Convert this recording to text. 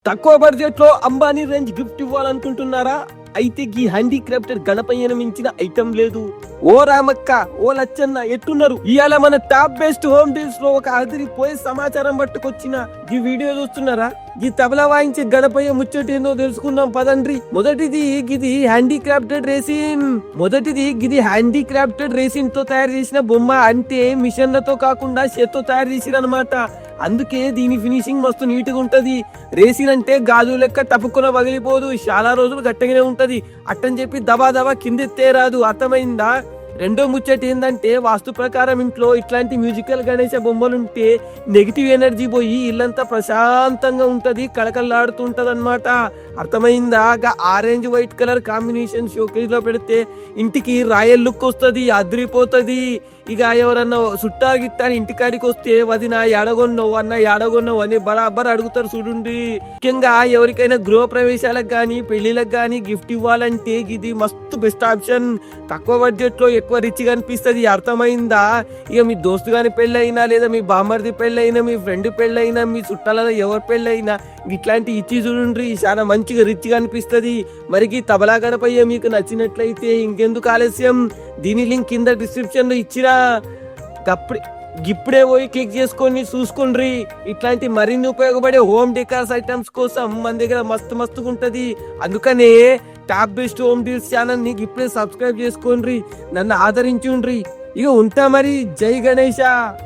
తక్కువ బడ్జెట్ లో Ambani range gift ఇవ్వాలనుకుంటున్నారా? అయితే ఈ హ్యాండీక్రాఫ్టెడ్ గణపయ్యను మించిన ఐటమ్ లేదు. ఓ రామక్క, ఓ లచ్చన్న, ఎట్టున్నారు? ఇవాళ మన టాప్ బెస్ట్ హోమ్ డీల్స్ లో ఒక అదిరిపోయే సమాచారం పట్టుకొచ్చిన ఈ వీడియో చూస్తున్నారా? ఈ తబలా వాయించే గణపయ్య ముచ్చటేందో తెలుసుకుందాం పదండ్రి. మొదటిది హ్యాండీక్రాఫ్టెడ్ రేసిన్ తో తయారు చేసిన బొమ్మ. అంటే మిషన్లతో కాకుండా చేత్తో తయారు చేసిరనమాట. అందుకే దీని ఫినిషింగ్ మస్తు నీట్ గా ఉంటది. రేసిన్ అంటే గాజు లెక్క తప్పుకున పగిలిపోదు, చాలా రోజులు గట్టిగానే ఉంటది. అట్టని చెప్పి దబా దబా కిందెత్తే రాదు, అర్థమైందా? రెండో ముచ్చట ఏంటంటే, వాస్తు ప్రకారం ఇంట్లో ఇట్లాంటి మ్యూజికల్ గణేశ బొమ్మలుంటే నెగిటివ్ ఎనర్జీ పోయి ఇల్లంతా ప్రశాంతంగా ఉంటది, కళకళలాడుతూ ఉంటది అనమాట. అర్థమైందా? Orange white colour combination showcase లో పెడితే ఇంటికి రాయల్ లుక్ వస్తుంది, అదిరిపోతుంది. ఇక ఎవరన్నా చుట్టాలు గిట్టాని ఇంటికాడికి వస్తే వదిన ఎడగొన్నావు అన్న ఎడగొన్నావు అని బరాబర్ అడుగుతారు చూడండి. ముఖ్యంగా ఎవరికైనా గృహ ప్రవేశాలకు గానీ పెళ్లిలకు గానీ గిఫ్ట్ ఇవ్వాలంటే ఇది మస్తు బెస్ట్ ఆప్షన్. తక్కువ బడ్జెట్ లో ఎక్కువ రిచ్ గా అనిపిస్తుంది, అర్థమైందా? ఇక మీ దోస్తు గాని పెళ్ళైనా, లేదా మీ బామ్మర్ది పెళ్ళైనా, మీ ఫ్రెండ్ పెళ్ళైనా, మీ చుట్టాలలో ఎవరి పెళ్ళైనా ఇట్లాంటి ఇచ్చి చూడండి, చాలా మంచిగా రిచ్ గా అనిపిస్తుంది. మరికి తబలా గణపయ్య మీకు నచ్చినట్లయితే ఇంకెందుకు ఆలస్యం, దీని లింక్ కింద డిస్క్రిప్షన్ లో ఇచ్చినా ఇప్పుడే పోయి క్లిక్ చేసుకొని చూసుకోండి. ఇట్లాంటి మరిన్ని ఉపయోగపడే హోమ్ డెకార్స్ ఐటమ్స్ కోసం మన దగ్గర మస్తుగా ఉంటది. అందుకనే top best home deals channel ని ఇప్పుడే సబ్స్క్రైబ్ చేసుకోండి, నన్ను ఆదరించుండ్రి. ఇక ఉంటా మరి. జై గణేష.